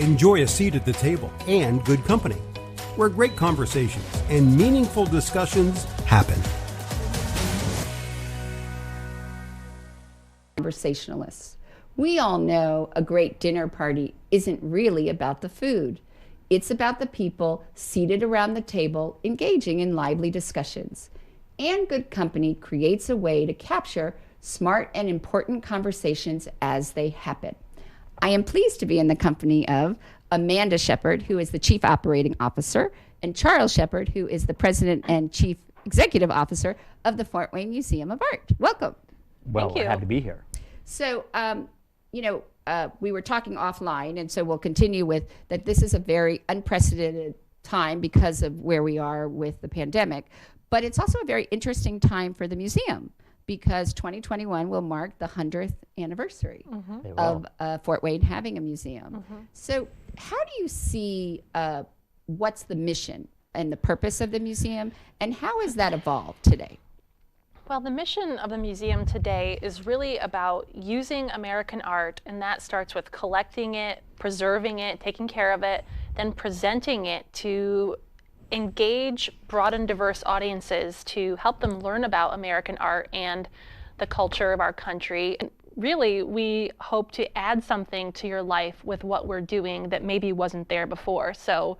Enjoy a seat at the table and good company, where great conversations and meaningful discussions happen. Conversationalists. We all know a great dinner party isn't really about the food. It's about the people seated around the table engaging in lively discussions. And good company creates a way to capture smart and important conversations as they happen. I am pleased to be in the company of Amanda Shepard, who is the Chief Operating Officer, and Charles Shepard, who is the President and Chief Executive Officer of the Fort Wayne Museum of Art. Welcome. Well, we're happy to be here. So, we were talking offline, and so we'll continue with that. This is a very unprecedented time because of where we are with the pandemic, but it's also a very interesting time for the museum because 2021 will mark the 100th anniversary of Fort Wayne having a museum. So how do you see what's the mission and the purpose of the museum, and how has that evolved today? Well, the mission of the museum today is really about using American art, and that starts with collecting it, preserving it, taking care of it, then presenting it to engage broad and diverse audiences to help them learn about American art and the culture of our country. And really, we hope to add something to your life with what we're doing that maybe wasn't there before. So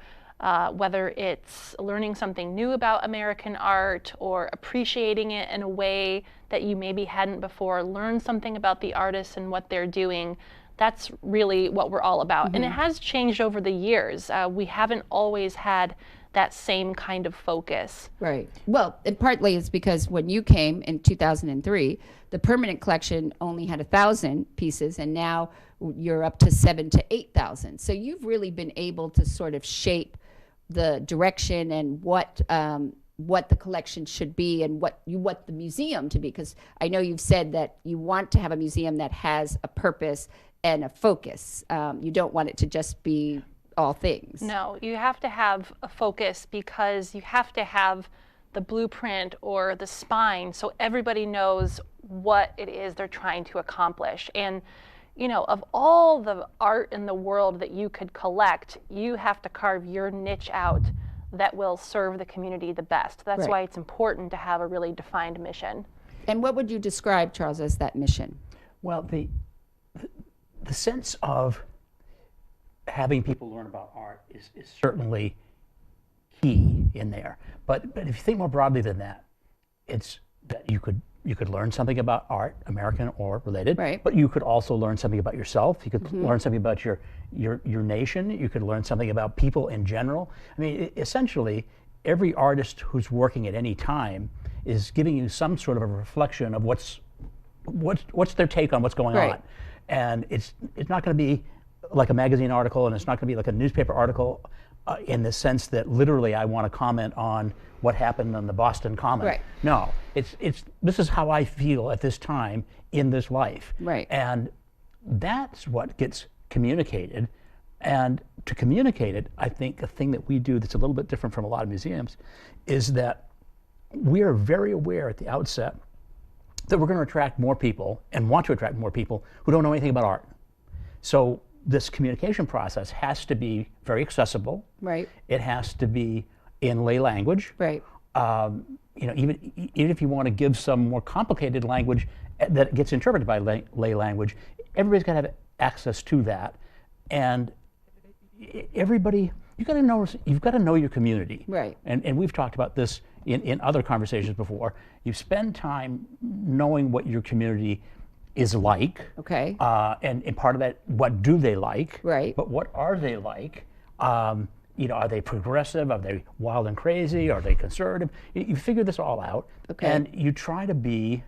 whether it's learning something new about American art or appreciating it in a way that you maybe hadn't before, learn something about the artists and what they're doing, that's really what we're all about. And it has changed over the years. We haven't always had that same kind of focus. Right. Well, and partly it's because when you came in 2003, the permanent collection only had 1,000 pieces, and now you're up to 7,000 to 8,000. So you've really been able to sort of shape the direction and what the collection should be and what you want the museum to be. Because I know you've said that you want to have a museum that has a purpose and a focus. You don't want it to just be all things. No, you have to have a focus because you have to have the blueprint or the spine so everybody knows what it is they're trying to accomplish. And you know, of all the art in the world that you could collect, you have to carve your niche out that will serve the community the best. That's why it's important to have a really defined mission. And what would you describe, Charles, as that mission? Well, the sense of having people learn about art is certainly key in there. But if you think more broadly than that, it's that you could learn something about art, American or related, but you could also learn something about yourself. You could learn something about your nation. You could learn something about people in general. I mean, essentially, every artist who's working at any time is giving you some sort of a reflection of what's their take on what's going on. And it's not going to be like a magazine article, and it's not going to be like a newspaper article in the sense that literally I want to comment on what happened on the Boston Common. No, this is how I feel at this time in this life. And that's what gets communicated. And to communicate it, I think a thing that we do that's a little bit different from a lot of museums is that we are very aware at the outset that we're going to attract more people and want to attract more people who don't know anything about art. So this communication process has to be very accessible. It has to be in lay language. You know, even if you want to give some more complicated language that gets interpreted by lay language, everybody's got to have access to that. And everybody, you've got to know your community. And we've talked about this in other conversations before. You spend time knowing what your community is like. And part of that, what do they like? But what are they like? You know, are they progressive? Are they wild and crazy? Are they conservative? You figure this all out, and you try to be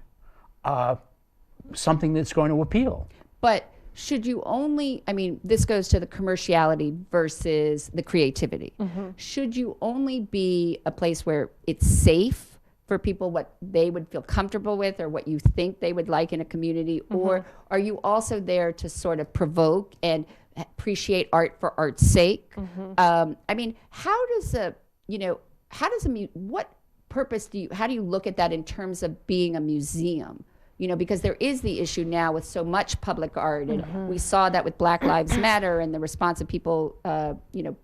something that's going to appeal. But should you only, I mean, this goes to the commerciality versus the creativity. Should you only be a place where it's safe for people, what they would feel comfortable with or what you think they would like in a community? Or are you also there to sort of provoke and appreciate art for art's sake? I mean, what purpose how do you look at that in terms of being a museum? because there is the issue now with so much public art, and we saw that with Black Lives Matter and the response of people,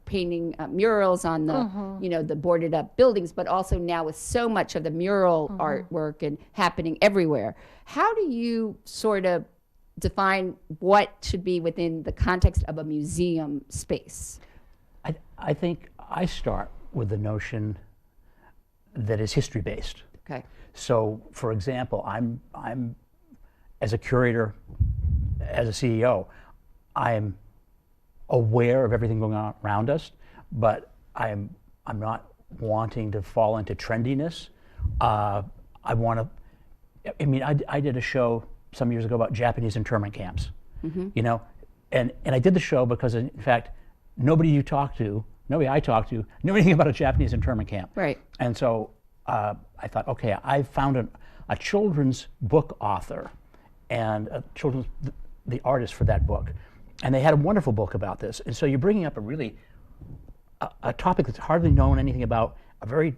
painting murals on the, the boarded up buildings, but also now with so much of the mural artwork and happening everywhere. How do you sort of define what should be within the context of a museum space? I think I start with the notion that is history-based. Okay. So, for example, I'm as a curator, as a CEO, I'm aware of everything going on around us, but I'm not wanting to fall into trendiness. I did a show some years ago about Japanese internment camps, and I did the show because, in fact, nobody I talked to knew anything about a Japanese internment camp. Right. And so I thought, okay, I've found a children's book author and the artist for that book, and they had a wonderful book about this. And so you're bringing up a topic that's hardly known anything about, a very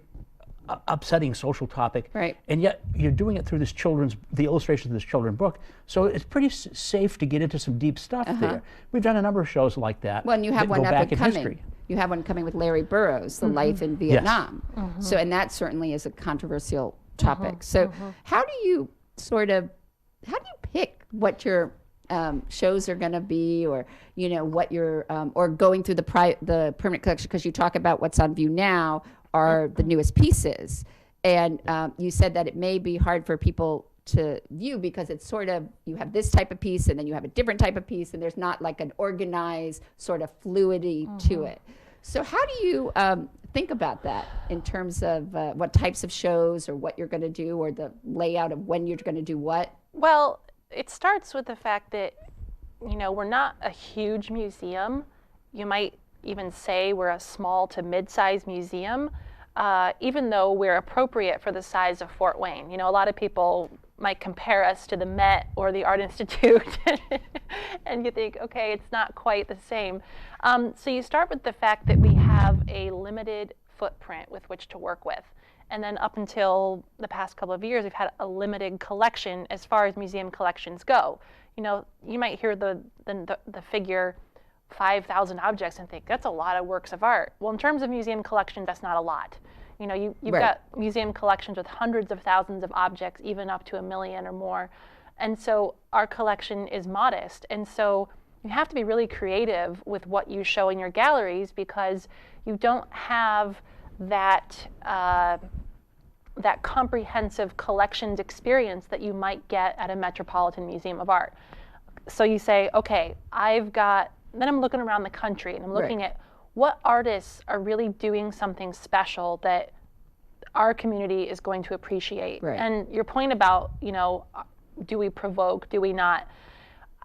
upsetting social topic, right? And yet you're doing it through the illustrations of this children's book. So it's pretty safe to get into some deep stuff there. We've done a number of shows like that. Well, and you have one up and coming. You have one coming with Larry Burroughs, The Life in Vietnam. Yes. So, and that certainly is a controversial topic. So how do you pick what your shows are going to be, or what your or going through the permanent collection, because you talk about what's on view now are the newest pieces, and you said that it may be hard for people to view because it's sort of, you have this type of piece and then you have a different type of piece, and there's not like an organized sort of fluidity to it. So how do you think about that in terms of what types of shows or what you're going to do, or the layout of when you're going to do what? Well, it starts with the fact that, we're not a huge museum. You might even say we're a small to mid-sized museum, even though we're appropriate for the size of Fort Wayne. A lot of people might compare us to the Met or the Art Institute, and you think, okay, it's not quite the same. So you start with the fact that we have a limited footprint with which to work with. And then up until the past couple of years, we've had a limited collection as far as museum collections go. You might hear the figure 5,000 objects and think that's a lot of works of art. Well, in terms of museum collections, that's not a lot. You've got museum collections with hundreds of thousands of objects, even up to 1 million or more. And so our collection is modest. And so you have to be really creative with what you show in your galleries, because you don't have that that comprehensive collections experience that you might get at a Metropolitan Museum of Art. So you say, okay, then I'm looking around the country and I'm looking at what artists are really doing something special that our community is going to appreciate. Right. And your point about, do we provoke, do we not?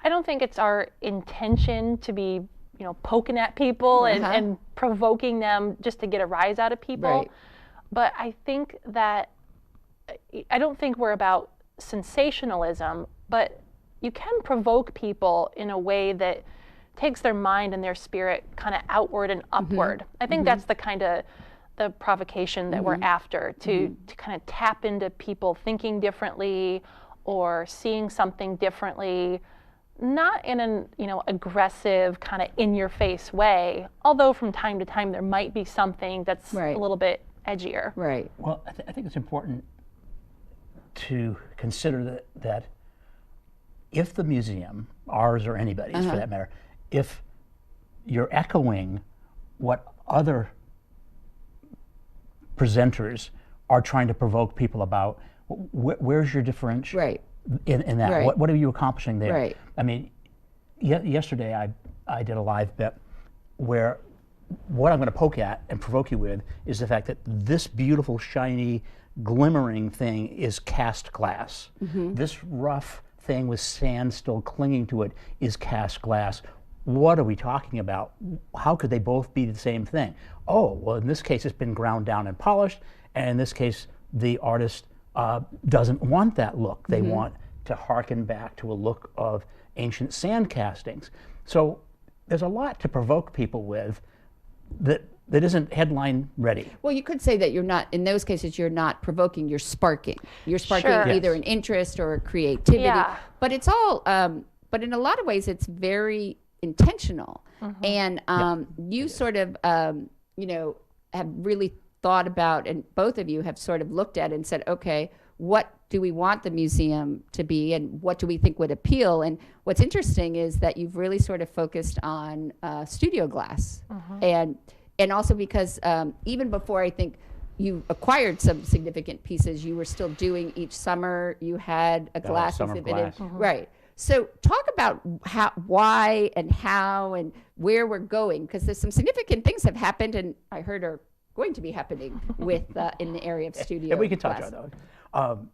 I don't think it's our intention to be, poking at people and provoking them just to get a rise out of people. Right. But I think that, I don't think we're about sensationalism, but you can provoke people in a way that takes their mind and their spirit kind of outward and upward. I think that's the kind of the provocation that we're after, to kind of tap into people thinking differently or seeing something differently, not in an aggressive kind of in-your-face way, although from time to time there might be something that's a little bit edgier. Right. Well, I think it's important to consider that if the museum, ours or anybody's for that matter, if you're echoing what other presenters are trying to provoke people about, where's your differential in that? Right. What are you accomplishing there? Right. I mean, yesterday I did a live bit where what I'm going to poke at and provoke you with is the fact that this beautiful, shiny, glimmering thing is cast glass. This rough thing with sand still clinging to it is cast glass. What are we talking about? How could they both be the same thing? Oh, well, in this case, it's been ground down and polished, and in this case, the artist doesn't want that look. They want to harken back to a look of ancient sand castings. So there's a lot to provoke people with that that isn't headline ready. Well, you could say that you're not, in those cases, you're not provoking, you're sparking. You're sparking Sure. either Yes. an interest or a creativity. Yeah. But it's all, but in a lot of ways, it's very intentional. And you sort of, you know, have really thought about, and both of you have sort of looked at and said, okay, what do we want the museum to be, and what do we think would appeal? And what's interesting is that you've really sort of focused on studio glass, and also because even before I think you acquired some significant pieces, you were still doing each summer. You had a glass summer exhibit, glass. right? So talk about how, why, and how, and where we're going, because there's some significant things have happened, and I heard are going to be happening with in the area of studio. And we can touch glass. on those.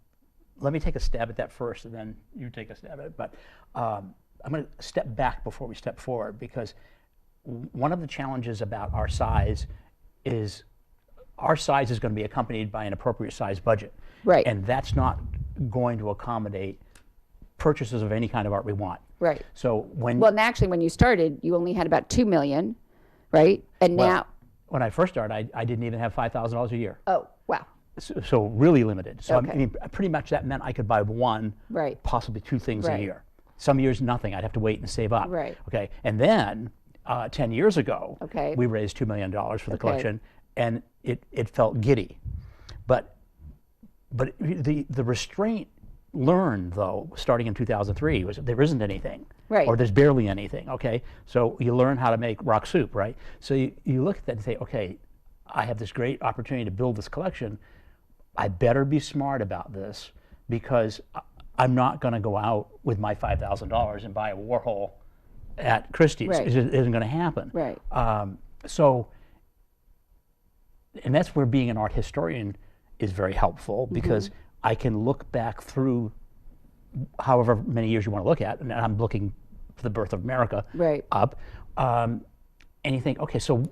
Let me take a stab at that first, and then you take a stab at it. But I'm going to step back before we step forward, because one of the challenges about our size is going to be accompanied by an appropriate size budget. Right. And that's not going to accommodate purchases of any kind of art we want. Right. So when Well, and actually, when you started, you only had about $2 million, right? And now, when I first started, I didn't even have $5,000 a year. oh wow, So really limited. So Okay. I mean, pretty much that meant I could buy one, Right. possibly two things Right. a year. Some years nothing. I'd have to wait and save up. Right. Okay. And then 10 years ago, Okay. we raised $2 million for the Okay. collection, and it felt giddy. But the restraint learned, though, starting in 2003, was there isn't anything. Right. Or there's barely anything. Okay. So you learn how to make rock soup, right? So you look at that and say, okay, I have this great opportunity to build this collection. I better be smart about this, because I'm not going to go out with my $5,000 and buy a Warhol at Christie's. Right. It isn't going to happen. right, And that's where being an art historian is very helpful, because I can look back through however many years you want to look at, and I'm looking for the birth of America Right. up, and you think, okay, so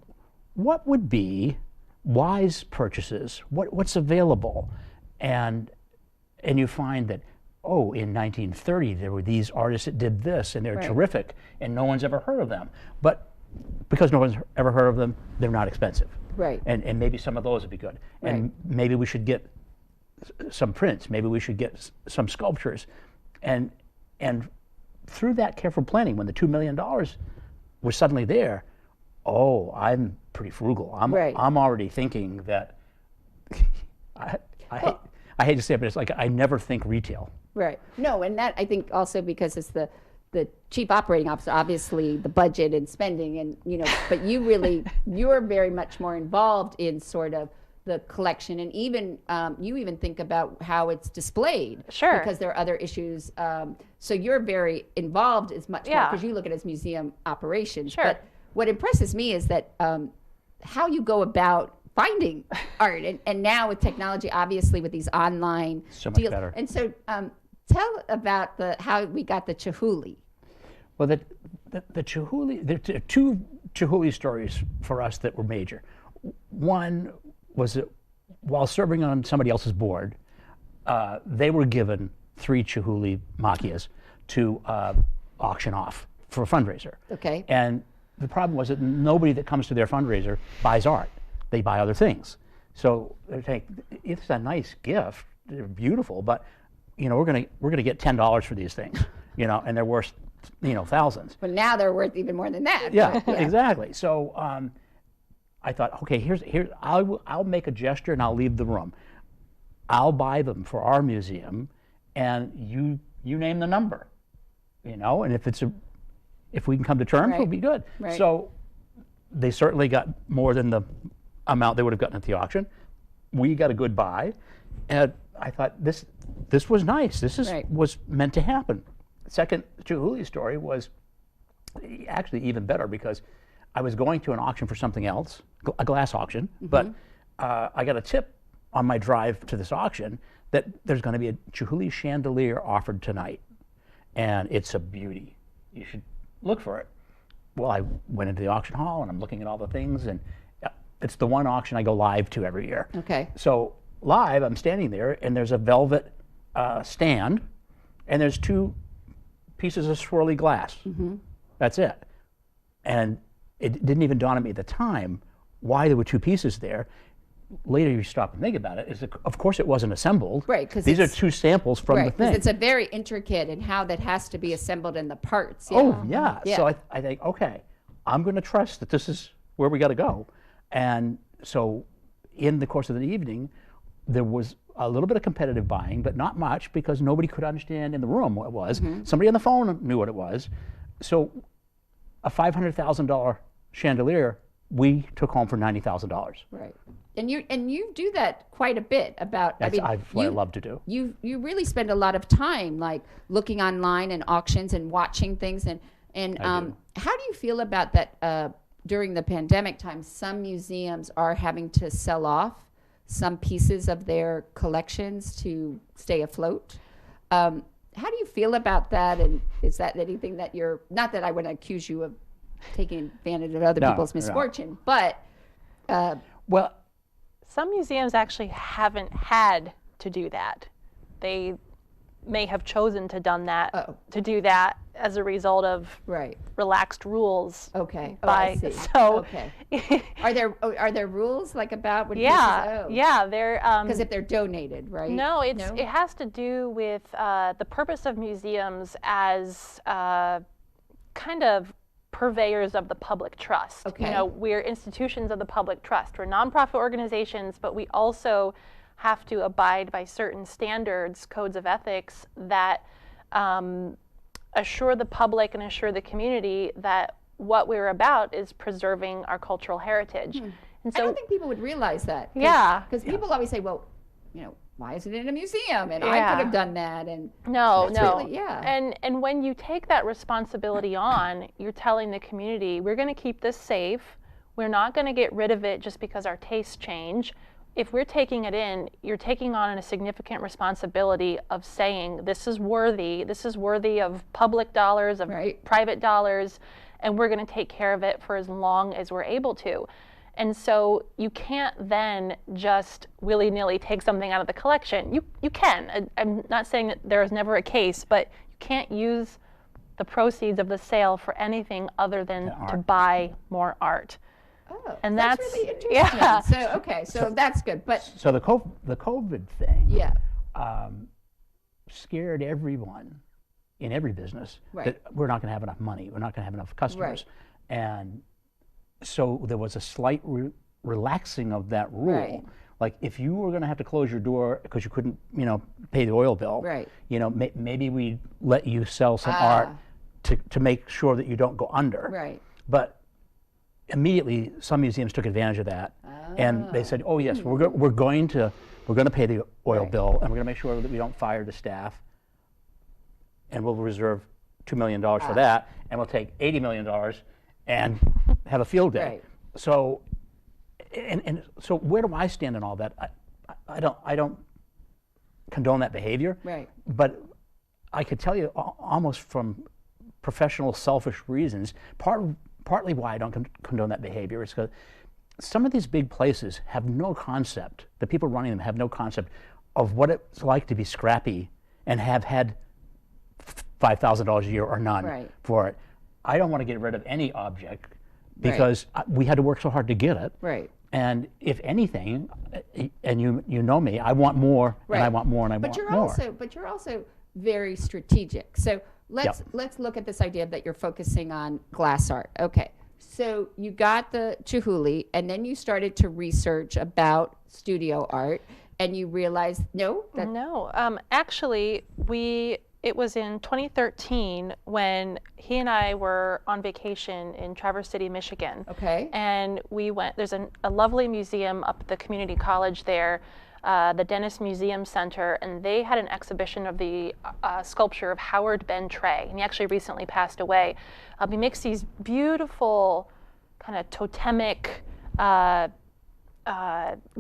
what would be wise purchases? What's available? And you find that, oh, in 1930 there were these artists that did this, and they're Right. terrific, and no one's ever heard of them. But because no one's ever heard of them, they're not expensive. Right. And maybe some of those would be good. Right. And maybe we should get some prints. Maybe we should get some sculptures. And through that careful planning, when the $2 million was suddenly there, oh, I'm pretty frugal. Right. I'm already thinking that I hate to say it, but it's like I never think retail. right. No, and that I think also because it's the chief operating officer, obviously the budget and spending, and you know, but you're very much more involved in sort of the collection, and even you even think about how it's displayed. Sure. Because there are other issues. So you're very involved as much Yeah. because you look at it as museum operations. Sure. But what impresses me is that how you go about finding art, and now with technology, obviously with these online So much deals. better. And so tell about how we got the Chihuly. Well, the Chihuly, there are two Chihuly stories for us that were major. One was that while serving on somebody else's board, they were given 3 Chihuly Macchias to auction off for a fundraiser. Okay. And the problem was that nobody that comes to their fundraiser buys art. They buy other things. So they're saying, it's a nice gift, they're beautiful, but you know, we're gonna get $10 for these things, you know, and they're worth, you know, thousands. But now they're worth even more than that. Yeah, But, exactly. So I thought, okay, here's I'll make a gesture and I'll leave the room. I'll buy them for our museum, and you name the number, you know, and if we can come to terms, Right. it'll be good. Right. So they certainly got more than the amount they would have gotten at the auction. We got a good buy, and I thought this was nice. This Right. was meant to happen. Second Chihuly story was actually even better, because I was going to an auction for something else, a glass auction, but I got a tip on my drive to this auction that there's going to be a Chihuly chandelier offered tonight, and it's a beauty. You should look for it. Well, I went into the auction hall and I'm looking at all the things, and it's the one auction I go live to every year. Okay. So live, I'm standing there, and there's a velvet stand, and there's 2 pieces of swirly glass. That's it. And it didn't even dawn on me at the time why there were two pieces there. Later you stop and think about it, is that, of course it wasn't assembled. Right, because these are two samples from the thing. It's a very intricate and how that has to be assembled in the parts. Oh, yeah. So I think, okay, I'm going to trust that this is where we got to go. And so in the course of the evening, there was a little bit of competitive buying, but not much, because nobody could understand in the room what it was. Somebody on the phone knew what it was. So a $500,000 chandelier we took home for $90,000. Right. And you do that quite a bit about. That's what I love to do. You really spend a lot of time like looking online and auctions and watching things and how do you feel about that during the pandemic time? Some museums are having to sell off some pieces of their collections to stay afloat. How do you feel about that? And is that anything that you're, not that I want to accuse you of taking advantage of other people's misfortune, but well, some museums actually haven't had to do that. They may have chosen to do that as a result of relaxed rules. Okay. I see. So are there rules like about when yeah, they're because if they're donated, right? No, it has to do with the purpose of museums as kind of purveyors of the public trust. Okay. You know, we're institutions of the public trust. We're nonprofit organizations, but we also have to abide by certain standards, codes of ethics that assure the public and assure the community that what we're about is preserving our cultural heritage. And so I don't think people would realize that. Because people always say, well, you know, why is it in a museum? And I could have done that. And no. Really, And when you take that responsibility on, you're telling the community, we're going to keep this safe. We're not going to get rid of it just because our tastes change. If we're taking it in, you're taking on a significant responsibility of saying, this is worthy of public dollars, of private dollars, and we're going to take care of it for as long as we're able to. And so you can't then just willy-nilly take something out of the collection. You can. I'm not saying that there is never a case, but you can't use the proceeds of the sale for anything other than to buy more art. Oh, and that's really interesting. So that's good. But so the COVID thing scared everyone in every business that we're not going to have enough money. We're not going to have enough customers. And so there was a slight relaxing of that rule. Like if you were going to have to close your door because you couldn't, pay the oil bill, maybe we'd let you sell some art to make sure that you don't go under. But immediately some museums took advantage of that, and they said, "Oh yes, we're going to pay the oil bill, and we're going to make sure that we don't fire the staff, and we'll reserve $2 million for that, and we'll take $80 million and have a field day." So, and so where do I stand in all that? I don't condone that behavior. But I could tell you almost from professional selfish reasons, partly why I don't condone that behavior is because some of these big places have no concept, the people running them have no concept of what it's like to be scrappy and have had $5,000 a year or none for it. I don't want to get rid of any object because we had to work so hard to get it. And if anything, and you know me, I want more, and I want more, and I want more. But you're also very strategic. So let's look at this idea that you're focusing on glass art. Okay, so you got the Chihuly, and then you started to research about studio art, and you realized actually it was in 2013 when he and I were on vacation in Traverse City, Michigan. And we went, there's a lovely museum up at the community college there, the Dennis Museum Center, and they had an exhibition of the sculpture of Howard Ben Trey, and he actually recently passed away. He makes these beautiful kind of totemic,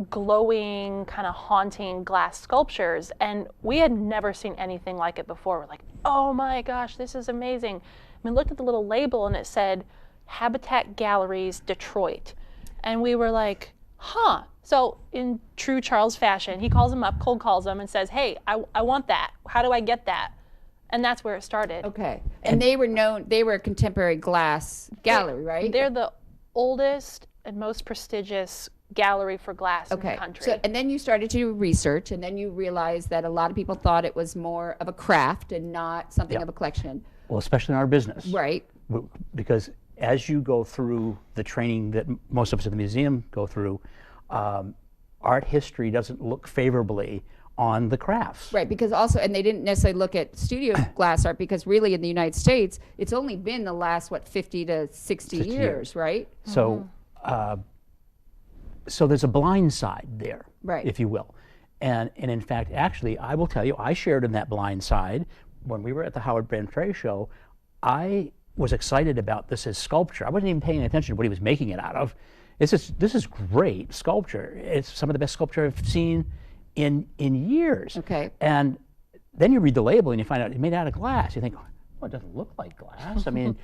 glowing, kind of haunting glass sculptures, and we had never seen anything like it before. We're like, oh my gosh, this is amazing. We looked at the little label and it said Habitat Galleries Detroit, and we were like, huh. So in true Charles fashion, he calls them up, cold calls them, and says, hey, I want that. How do I get that? And that's where it started. And they were a contemporary glass gallery, right? They're the oldest and most prestigious gallery for glass in the country. So, and then you started to do research, and then you realized that a lot of people thought it was more of a craft and not something of a collection. Well, especially in our business. Right. Because as you go through the training that most of us at the museum go through, art history doesn't look favorably on the crafts. Right, because also, and they didn't necessarily look at studio glass art, because really in the United States, it's only been the last, 50 to 60 years, right? So, so there's a blind side there, Right. if you will. And in fact, actually, I will tell you, I shared in that blind side. When we were at the Howard Brand Trade Show, I was excited about this as sculpture. I wasn't even paying attention to what he was making it out of. This is great sculpture. It's some of the best sculpture I've seen in years. Okay. And then you read the label and you find out it's made out of glass. You think, well, it doesn't look like glass. I mean,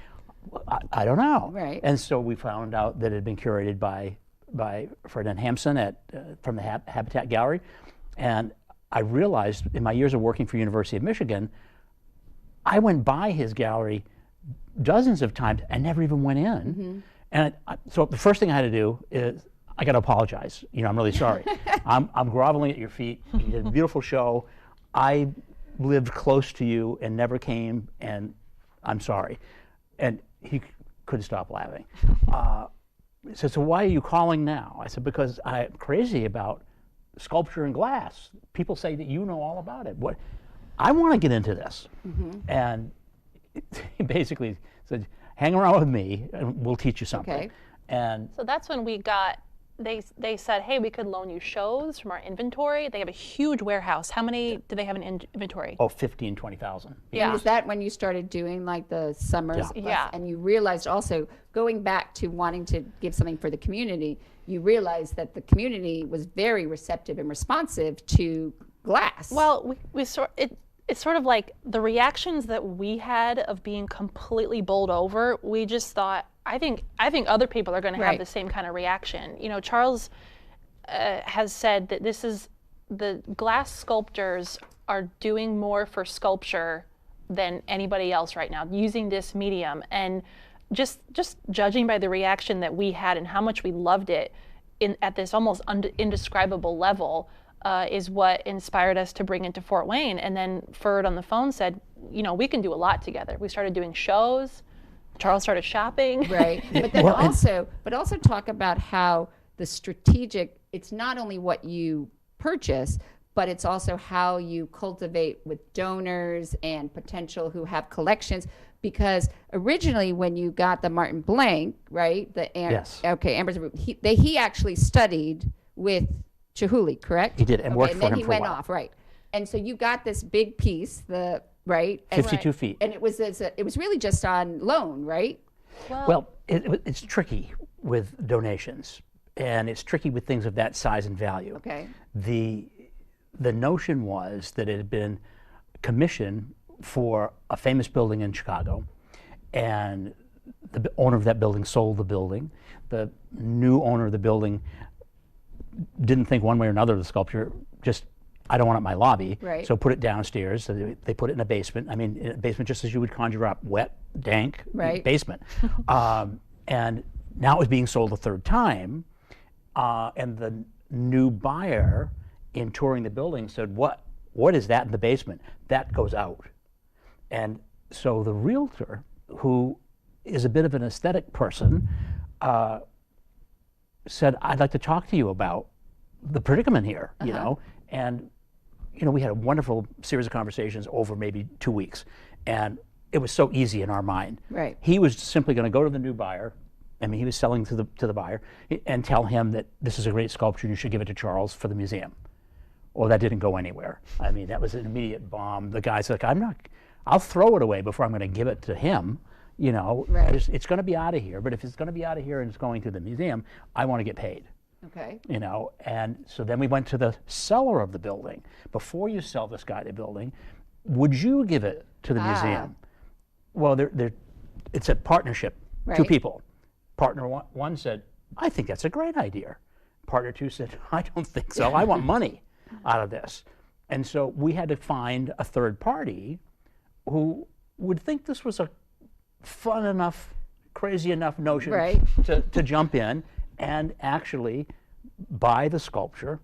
I don't know. Right. And so we found out that it had been curated by Ferdinand Hampson from the Habitat Gallery. And I realized in my years of working for University of Michigan, I went by his gallery dozens of times and never even went in. And so the first thing I had to do is I got to apologize. I'm really sorry. I'm groveling at your feet. You did a beautiful show. I lived close to you and never came, and I'm sorry. And he couldn't stop laughing. He said, so why are you calling now? I said, because I'm crazy about sculpture and glass. People say that you know all about it. What? I want to get into this. And he basically said, hang around with me and we'll teach you something. Okay. And So that's when we got, they said, hey, we could loan you shows from our inventory. They have a huge warehouse. How many do they have in inventory? 15, 20,000. Yeah. And is that when you started doing like the summers? Yeah. Yeah. And you realized also, going back to wanting to give something for the community, you realized that the community was very receptive and responsive to glass. Well, it's sort of like the reactions that we had of being completely bowled over. We just thought, I think other people are going to have Right. the same kind of reaction. Charles has said that the glass sculptors are doing more for sculpture than anybody else right now, using this medium. And just judging by the reaction that we had and how much we loved it at this almost indescribable level, is what inspired us to bring it to Fort Wayne. And then Ferd on the phone said, we can do a lot together. We started doing shows. Charles started shopping. Right. But then also talk about how the strategic, it's not only what you purchase, but it's also how you cultivate with donors and potential who have collections. Because originally when you got the Martin Blank, right? Yes. Okay, Amber's, he actually studied with Chihuly, correct? He did, and worked for him for a And then he went while. off, right. And so you got this big piece, right? 52 feet. And it was really just on loan, right? Well, it's tricky with donations, and it's tricky with things of that size and value. Okay. The notion was that it had been commissioned for a famous building in Chicago, and the owner of that building sold the building. The new owner of the building didn't think one way or another of the sculpture, just, I don't want it in my lobby, Right. so put it downstairs. So they put it in a basement. I mean, in a basement just as you would conjure up, wet, dank Right. basement. And now it was being sold a third time, and the new buyer, in touring the building, said, what is that in the basement? That goes out. And so the realtor, who is a bit of an aesthetic person, said, I'd like to talk to you about the predicament here, you know. And we had a wonderful series of conversations over maybe 2 weeks, and it was so easy in our mind. Right. He was simply going to go to the new buyer. I mean, he was selling to the buyer, and tell him that this is a great sculpture and you should give it to Charles for the museum. Well, that didn't go anywhere. I mean, that was an immediate bomb. The guy's like, I'll throw it away before I'm going to give it to him. Right. It's going to be out of here. But if it's going to be out of here and it's going to the museum, I want to get paid. Okay. And so then we went to the seller of the building. Before you sell this guy the building, would you give it to the museum? Well, it's a partnership, two Right. people. Partner one said, I think that's a great idea. Partner two said, I don't think so. I want money out of this. And so we had to find a third party who would think this was a fun enough, crazy enough notion Right. to jump in and actually buy the sculpture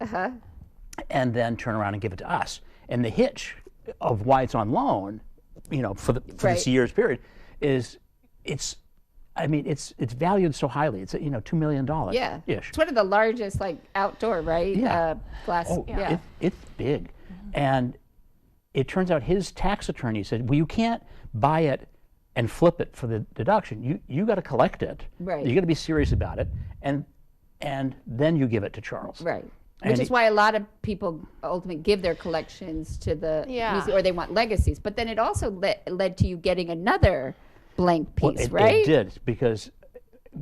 and then turn around and give it to us. And the hitch of why it's on loan, for this year's period, is it's valued so highly. It's $2 million. Yeah, ish. it's one of the largest outdoor glass. Oh, yeah. It's big, and it turns out his tax attorney said, well, you can't buy it and flip it for the deduction. You got to collect it. Right. You got to be serious about it, and then you give it to Charles. Right. Which is why a lot of people ultimately give their collections to the museum, or they want legacies. But then it also led to you getting another blank piece, right? It did, because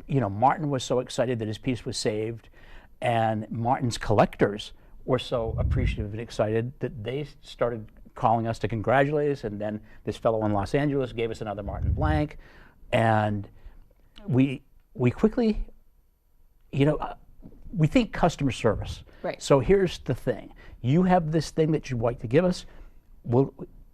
Martin was so excited that his piece was saved, and Martin's collectors were so appreciative and excited that they started calling us to congratulate us, and then this fellow in Los Angeles gave us another Martin blank, and we quickly, we think customer service. Right. So here's the thing: you have this thing that you'd like to give us.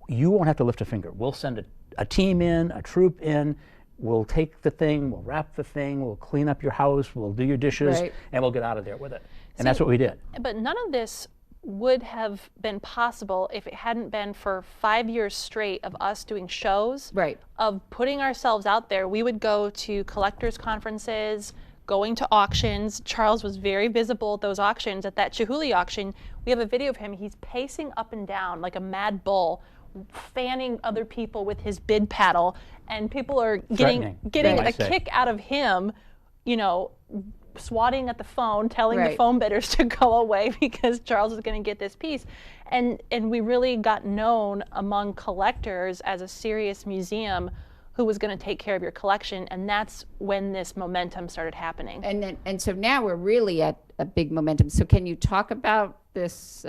You won't have to lift a finger. We'll send a team in, a troop in. We'll take the thing, we'll wrap the thing, we'll clean up your house, we'll do your dishes, and we'll get out of there with it. And that's what we did. But none of this would have been possible if it hadn't been for 5 years straight of us doing shows, of putting ourselves out there. We would go to collectors conferences, going to auctions. Charles was very visible at those auctions. At that Chihuly auction, we have a video of him. He's pacing up and down like a mad bull, fanning other people with his bid paddle, and people are getting a kick out of him, swatting at the phone, telling the phone bidders to go away because Charles was going to get this piece. And we really got known among collectors as a serious museum who was going to take care of your collection, and that's when this momentum started happening. And so now we're really at a big momentum. So can you talk about this?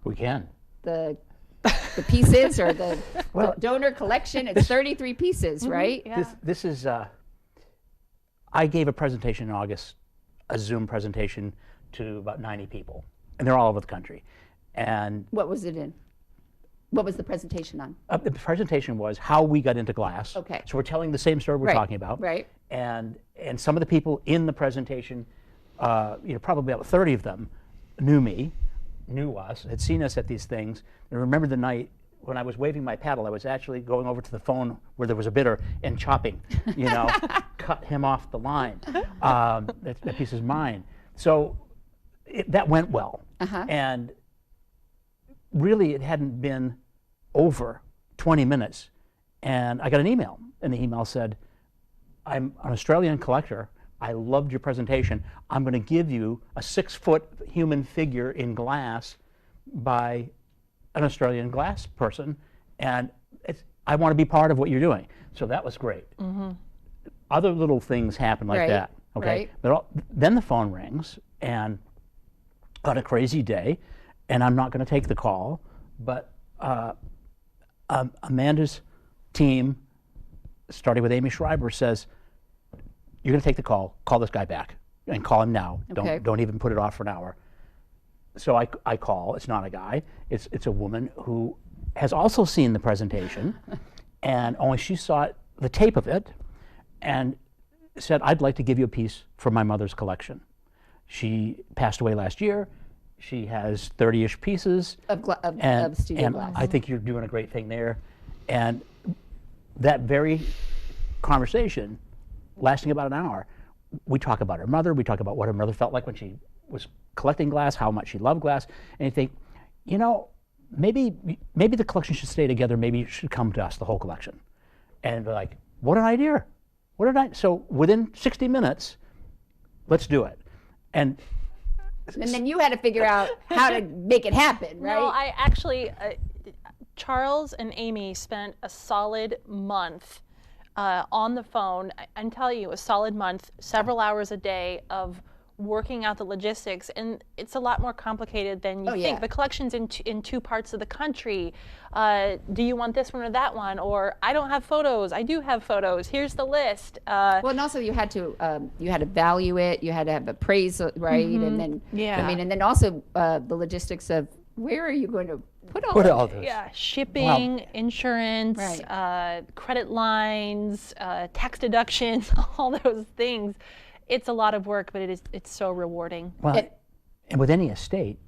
We can. The pieces or the donor collection? It's 33 pieces, right? Yeah. This is. I gave a presentation in August, a Zoom presentation to about 90 people, and they're all over the country. And what was it in? What was the presentation on? The presentation was how we got into glass. Okay. So we're telling the same story we're talking about. Right. And some of the people in the presentation, probably about 30 of them, knew us, had seen us at these things. And remember the night when I was waving my paddle, I was actually going over to the phone where there was a bidder and chopping, cut him off the line. That piece is mine. So that went well. And really, it hadn't been over 20 minutes, and I got an email, and the email said, I'm an Australian collector. I loved your presentation. I'm going to give you a 6-foot human figure in glass by an Australian glass person, and I want to be part of what you're doing. So that was great. Other little things happen like that. Okay. But then the phone rings, and on a crazy day, and I'm not going to take the call, but Amanda's team, starting with Amy Schreiber, says, you're going to take the call this guy back, and call him now. Don't even put it off for an hour. So I call. It's not a guy. It's a woman who has also seen the presentation, and only she saw the tape of it, and said, I'd like to give you a piece from my mother's collection. She passed away last year. She has 30-ish pieces of studio glass. I think you're doing a great thing there. And that very conversation, lasting about an hour, we talk about her mother. We talk about what her mother felt like when she was collecting glass, how much she loved glass. And you think, maybe the collection should stay together. Maybe it should come to us, the whole collection. And we're like, what an idea. So within 60 minutes, let's do it. And then you had to figure out how to make it happen, right? No, I actually, Charles and Amy spent a solid month on the phone. I'm telling you, a solid month, several hours a day of working out the logistics, and it's a lot more complicated than you think. The collection's in two parts of the country. Do you want this one or that one? Or I don't have photos. I do have photos. Here's the list. Well, and also you had to value it. You had to have appraisal, right? And then and then also the logistics of where are you going to put all this? Yeah, shipping, insurance, credit lines, tax deductions, all those things. it's a lot of work, but it's so rewarding. Well, and with any estate,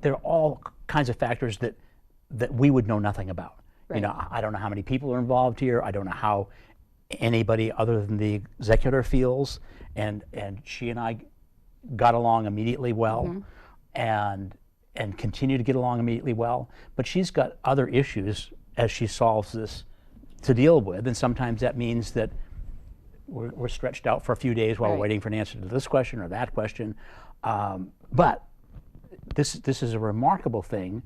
there are all kinds of factors that we would know nothing about. Right. You know, I don't know how many people are involved here. I don't know how anybody other than the executor feels. And she and I got along immediately well, and continue to get along immediately well. But she's got other issues as she solves this to deal with, and sometimes that means that we're stretched out for a few days while we're waiting for an answer to this question or that question. But this is a remarkable thing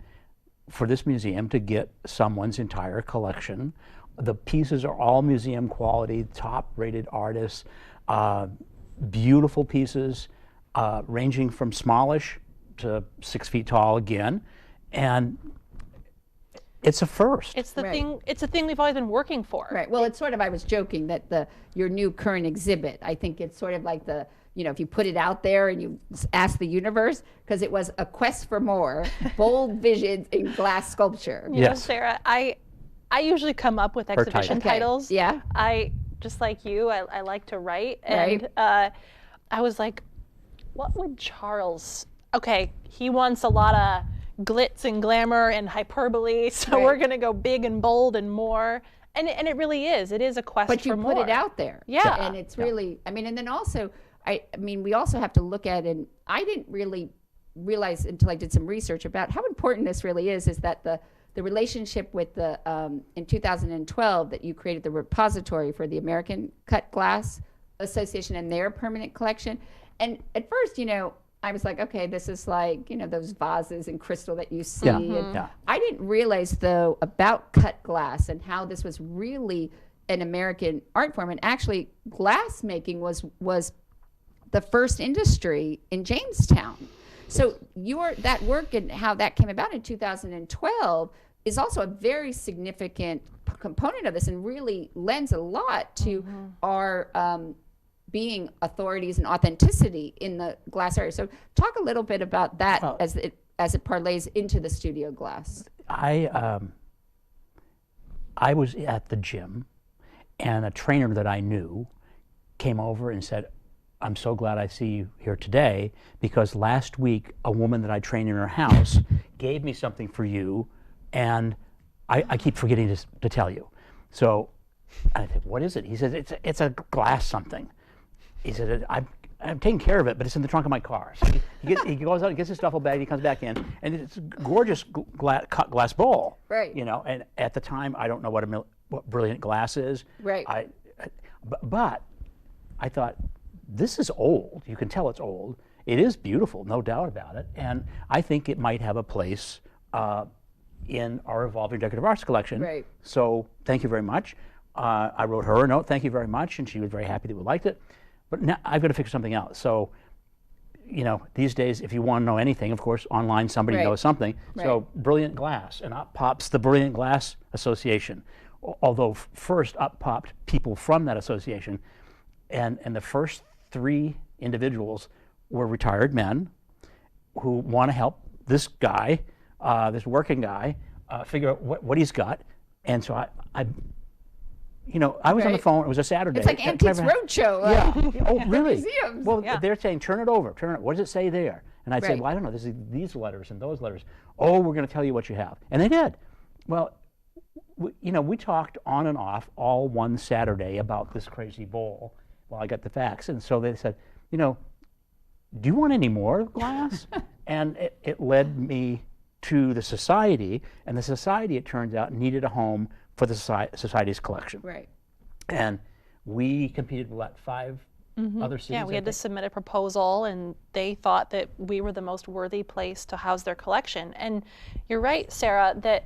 for this museum to get someone's entire collection. The pieces are all museum quality, top-rated artists, beautiful pieces, ranging from smallish to 6 feet tall again, and it's a first. It's the thing. It's a thing we've always been working for. Right. Well, it's sort of, I was joking that your new current exhibit, I think it's sort of like if you put it out there and you ask the universe, because it was a quest for more, bold visions in glass sculpture. You know, Sarah, I usually come up with exhibition titles. Yeah. I, just like you, I like to write. And I was like, what would Charles, he wants a lot of glitz and glamour and hyperbole, so we're going to go big and bold and more. And it really is. It is a quest for more. But you put it out there. Yeah. And it's really, and then also, we also have to look at, and I didn't really realize until I did some research about how important this really is that the relationship with in 2012 that you created the repository for the American Cut Glass Association and their permanent collection. And at first, I was like, okay, this is like, those vases and crystal that you see. And I didn't realize, though, about cut glass and how this was really an American art form. And actually, glass making was the first industry in Jamestown. So that work and how that came about in 2012 is also a very significant component of this, and really lends a lot to our being authorities and authenticity in the glass area. So talk a little bit about that as it parlays into the studio glass. I was at the gym, and a trainer that I knew came over and said, I'm so glad I see you here today, because last week a woman that I trained in her house gave me something for you, and I keep forgetting to tell you. So I said, what is it? He said, it's a glass something. He said, I'm taking care of it, but it's in the trunk of my car. So he goes out and gets his duffel bag, he comes back in, and it's a gorgeous cut glass bowl. Right. And at the time, I don't know what brilliant glass is. Right. But I thought, this is old. You can tell it's old. It is beautiful, no doubt about it. And I think it might have a place in our evolving decorative arts collection. Right. So thank you very much. I wrote her a note, thank you very much, and she was very happy that we liked it. But now I've got to figure something out. So, these days, if you want to know anything, of course, online somebody knows something. Right. So Brilliant Glass, and up pops the Brilliant Glass Association. Although first up popped people from that association, and the first 3 individuals were retired men who want to help this guy, this working guy, figure out what he's got. And so I was on the phone. It was a Saturday. It's like Antiques Roadshow. Yeah. Oh, really? Museums. Well, they're saying, turn it over. What does it say there? And I'd say, well, I don't know. This is these letters and those letters. Oh, we're going to tell you what you have. And they did. Well, we talked on and off all one Saturday about this crazy bowl while I got the facts. And so they said, do you want any more glass? And it led me to the society. And the society, it turns out, needed a home for the society's collection. Right. And we competed with 5 other cities. Yeah, we had to submit a proposal, and they thought that we were the most worthy place to house their collection. And you're right, Sarah, that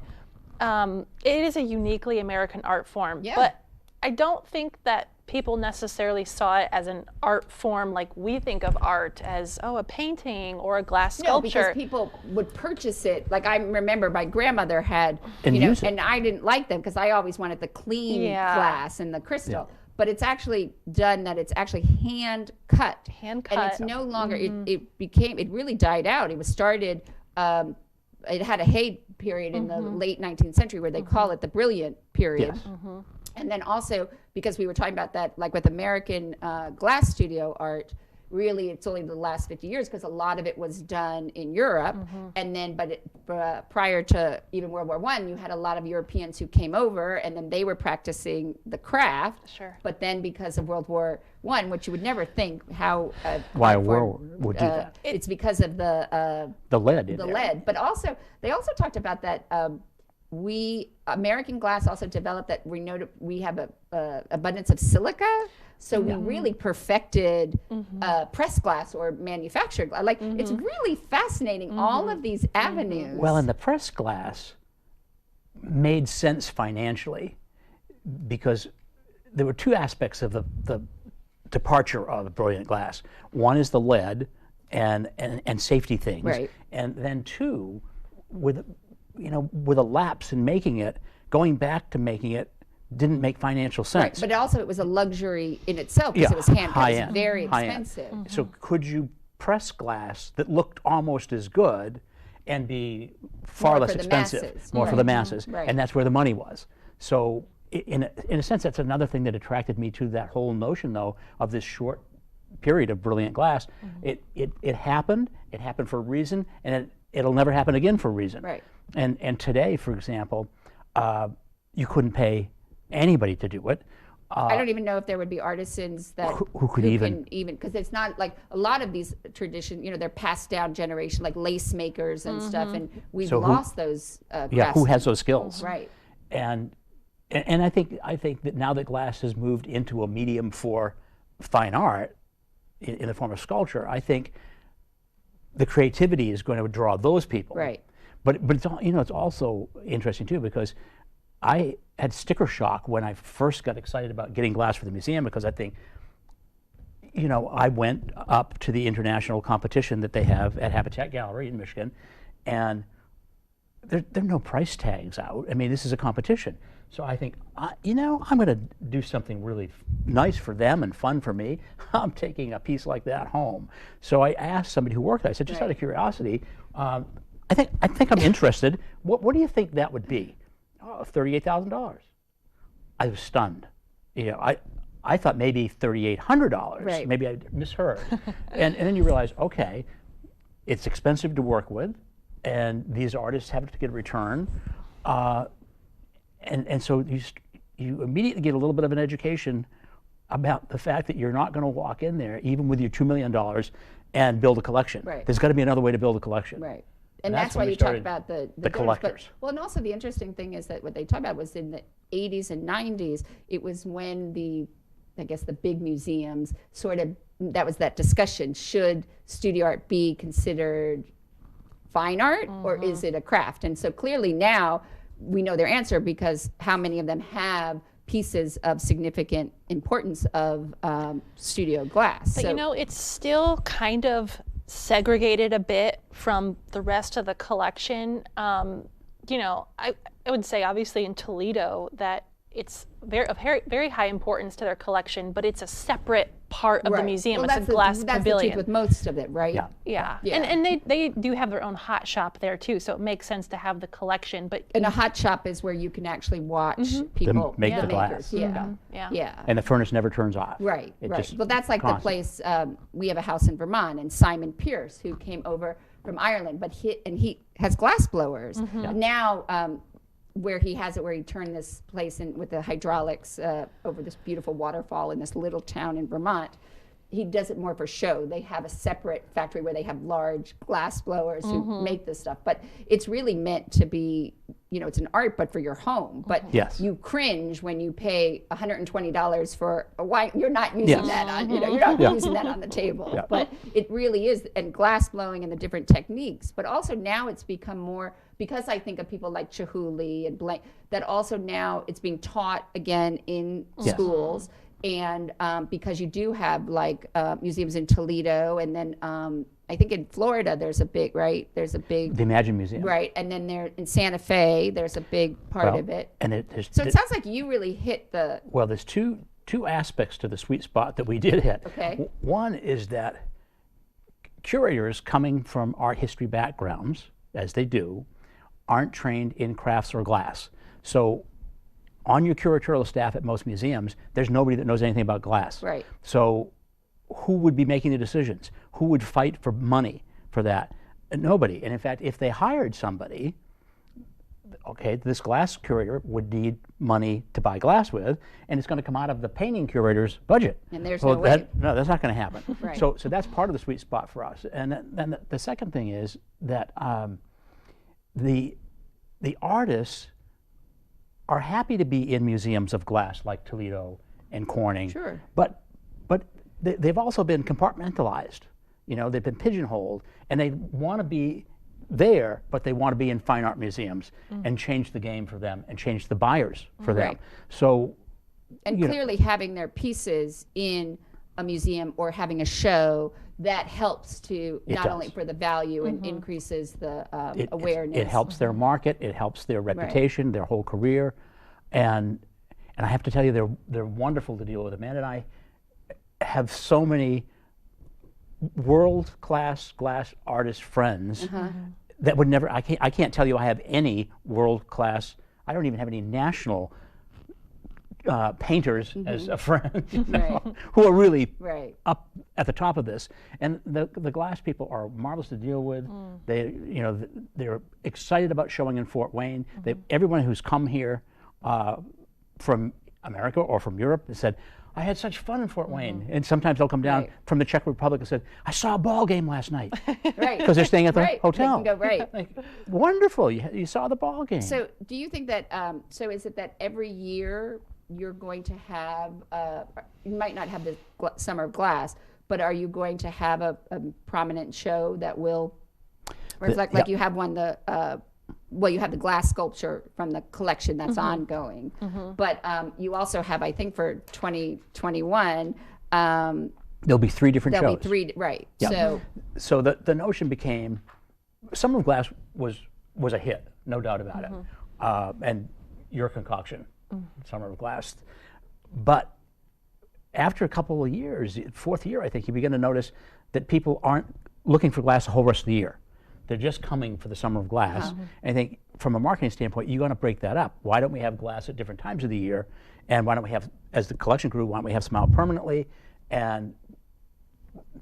it is a uniquely American art form. Yeah. But I don't think that people necessarily saw it as an art form like we think of art as, a painting or a glass sculpture. No, because people would purchase it. Like, I remember my grandmother had, use it. and I didn't like them because I always wanted the clean glass and the crystal. Yeah. But it's actually done that it's actually hand cut. Hand cut. And it's no longer, it really died out. It was started, it had a hay period in the late 19th century where they call it the Brilliant period. Yes. And then also, because we were talking about that, like with American glass studio art, really it's only the last 50 years because a lot of it was done in Europe. And then, prior to even World War I, you had a lot of Europeans who came over and then they were practicing the craft. Sure. But then because of World War I, which you would never think how... Why a war would do that? It's because of the lead in the there. lead. But also, they also talked about that American glass also developed that we have a abundance of silica, so we really perfected pressed glass or manufactured glass. Like it's really fascinating, all of these avenues. Well, and the pressed glass made sense financially because there were two aspects of the departure of brilliant glass. One is the lead and safety things, Right. and then two, with a lapse in making it, going back to making it didn't make financial sense. But also it was a luxury in itself because it was hand cut. It's very expensive. So could you press glass that looked almost as good and be far More less for the expensive, masses. more for the masses? Right. And that's where the money was. So in a sense, that's another thing that attracted me to that whole notion, though, of this short period of brilliant glass. It happened. It happened for a reason, and it'll never happen again for a reason. Right. And today, for example, you couldn't pay anybody to do it. I don't even know if there would be artisans that who could even because it's not like a lot of these traditions, they're passed down generation, like lace makers and stuff, and we've lost those who has those skills? Right. And I think that now that glass has moved into a medium for fine art in the form of sculpture, I think the creativity is going to draw those people. Right. But it's also interesting too, because I had sticker shock when I first got excited about getting glass for the museum, because I think, I went up to the international competition that they have at Habitat Gallery in Michigan, and there are no price tags out. I mean, this is a competition. So I think, I'm going to do something really nice for them and fun for me. I'm taking a piece like that home. So I asked somebody who worked there, I said, just out of curiosity, I think I'm interested. What do you think that would be? Oh, $38,000. I was stunned. I thought maybe $3,800. Right. Maybe I misheard. and then you realize, okay, it's expensive to work with, and these artists have to get a return. And so you immediately get a little bit of an education about the fact that you're not going to walk in there, even with your $2 million, and build a collection. Right. There's got to be another way to build a collection. Right. And that's why you talk about the collectors. And also the interesting thing is that what they talk about was in the 80s and 90s, it was when the big museums that was that discussion, should studio art be considered fine art or is it a craft? And so clearly now we know their answer, because how many of them have pieces of significant importance of studio glass? But it's still kind of segregated a bit from the rest of the collection. I would say obviously in Toledo that it's very high importance to their collection, but it's a separate part of the museum. It's a glass that's pavilion. That's with most of it, right? Yeah. And they do have their own hot shop there too, so it makes sense to have the collection. And a hot shop is where you can actually watch people make the makers. glass. Yeah. And the furnace never turns off. Right. Well, that's like the place. We have a house in Vermont, and Simon Pierce, who came over from Ireland, but he has glass blowers. Now, where he has it, where he turned this place in with the hydraulics over this beautiful waterfall in this little town in Vermont. He does it more for show. They have a separate factory where they have large glass blowers who make this stuff. But it's really meant to be, it's an art, but for your home. But you cringe when you pay $120 for a wine. You're not using that on, you're not using that on the table. But it really is, and glass blowing and the different techniques. But also now it's become more, because I think of people like Chihuly and Blank, that also now it's being taught again in schools. And because you do have like museums in Toledo, and then I think in Florida there's a big, the Imagine Museum. Right, and then there in Santa Fe there's a big part of it. And so it sounds like you really hit the... Well, there's two aspects to the sweet spot that we did hit. Okay. One is that curators coming from art history backgrounds, as they do, aren't trained in crafts or glass. So on your curatorial staff at most museums, there's nobody that knows anything about glass. Right. So who would be making the decisions? Who would fight for money for that? Nobody. And in fact, if they hired somebody, okay, this glass curator would need money to buy glass with, and it's going to come out of the painting curator's budget. And there's no way. No, that's not going to happen. Right. So that's part of the sweet spot for us. And then the second thing is that the artists are happy to be in museums of glass like Toledo and Corning. Sure. But they've also been compartmentalized. They've been pigeonholed, and they want to be there, but they want to be in fine art museums and change the game for them and change the buyers for them. Right. So, and clearly having their pieces in a museum or having a show that helps to not only for the value and increases the awareness. It helps their market. It helps their reputation, their whole career, and I have to tell you, they're wonderful to deal with. Amanda and I have so many world-class glass artist friends that would never. I can't tell you I have any world-class. I don't even have any national painters as a friend, who are really up at the top of this. And the glass people are marvelous to deal with. They're excited about showing in Fort Wayne. Everyone who's come here from America or from Europe has said, I had such fun in Fort Wayne. And sometimes they'll come down from the Czech Republic and said, I saw a ball game last night. Because they're staying at the hotel. They can go, like, wonderful, you saw the ball game. So do you think that, so is it that every year you're going to have, you might not have the Summer of Glass, but are you going to have a prominent show that will reflect, like you have one, you have the glass sculpture from the collection that's ongoing, but you also have, I think for 2021, there'll be 3 different shows. There'll be 3, right. Yeah. So the notion became, Summer of Glass was a hit, no doubt about it, and your concoction, Summer of Glass. But after a couple of years, 4th year, I think, you begin to notice that people aren't looking for glass the whole rest of the year. They're just coming for the Summer of Glass. And I think from a marketing standpoint, you're going to break that up. Why don't we have glass at different times of the year? And why don't we have, as the collection grew, why don't we have some out permanently? And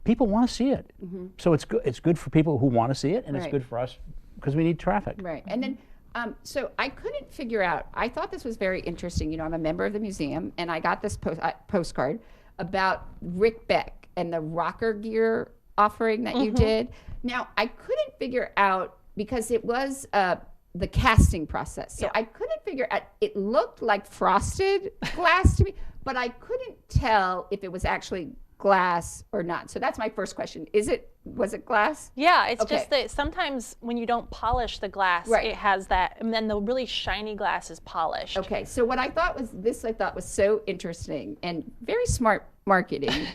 people want to see it. So it's good for people who want to see it, and it's good for us because we need traffic. Right. And then, so I couldn't figure out, I thought this was very interesting. I'm a member of the museum, and I got this postcard about Rick Beck and the rocker gear offering that you did. Now, I couldn't figure out, because it was the casting process. So I couldn't figure out, it looked like frosted glass to me, but I couldn't tell if it was actually glass or not. So that's my first question. Was it glass? Yeah, it's just that sometimes when you don't polish the glass, it has that, and then the really shiny glass is polished. Okay, so what I thought was so interesting and very smart marketing